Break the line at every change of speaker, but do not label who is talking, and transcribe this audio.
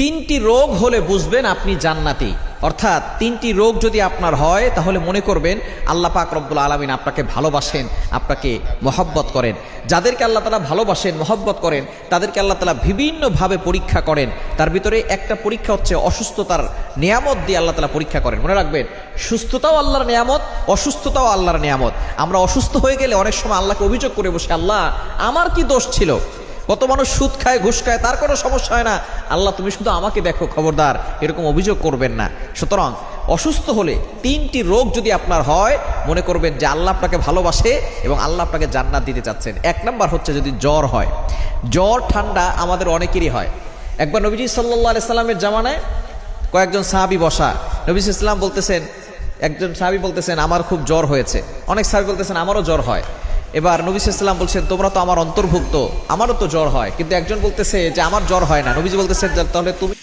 তিনটি রোগ হলে বুঝবেন আপনি জান্নাতি। অর্থাৎ তিনটি রোগ যদি আপনার হয় তাহলে মনে করবেন আল্লাহ পাক রব্বুল আলামিন আপনাকে ভালোবাসেন, আপনাকে মহব্বত করেন। যাদেরকে আল্লাহ তাআলা ভালোবাসেন, মহব্বত করেন, তাদেরকে আল্লাহ তাআলা বিভিন্নভাবে পরীক্ষা করেন। তার ভিতরে একটা পরীক্ষা হচ্ছে অসুস্থতার নিয়ামত দিয়ে আল্লাহ তাআলা পরীক্ষা করেন। মনে রাখবেন, সুস্থতাও আল্লাহর নিয়ামত, অসুস্থতাও আল্লাহর নিয়ামত। আমরা অসুস্থ হয়ে গেলে অনেক সময় আল্লাহকে অভিযোগ করে বসে, আল্লাহ আমার কি দোষ ছিল? কত মানুষ সুদ খায়, ঘুষ খায়, তার কোনো সমস্যা হয় না, আল্লাহ তুমি শুধু আমাকে দেখো, খবরদার এরকম অভিযোগ করবেন না। সুতরাং অসুস্থ হলে তিনটি রোগ যদি আপনার হয়, মনে করবেন যে আল্লাহ আপনাকে ভালোবাসে এবং আল্লাহ আপনাকে জান্নাত দিতে চাচ্ছেন। এক নাম্বার হচ্ছে যদি জ্বর হয়। জ্বর ঠান্ডা আমাদের অনেকেরই হয়। একবার নবীজি সাল্লাল্লাহু আলাইহি সাল্লামের জামানায় কয়েকজন সাহাবী বসা, নবী সাল্লাল্লাহু আলাইহি সাল্লাম বলতেছেন, একজন সাহাবী বলতেছেন আমার খুব জ্বর হয়েছে, অনেক সাহাবী বলতেছেন আমারও জ্বর হয়। এবার নবী সাল্লাল্লাহু আলাইহি ওয়াসাল্লাম বলছেন তোমরা তো আমার অন্তর্ভুক্ত, আমারও তো জ্বর হয়। কিন্তু একজন বলতেছে যে আমার জ্বর হয় না। নবীজি বলতেছেন তাহলে তুমি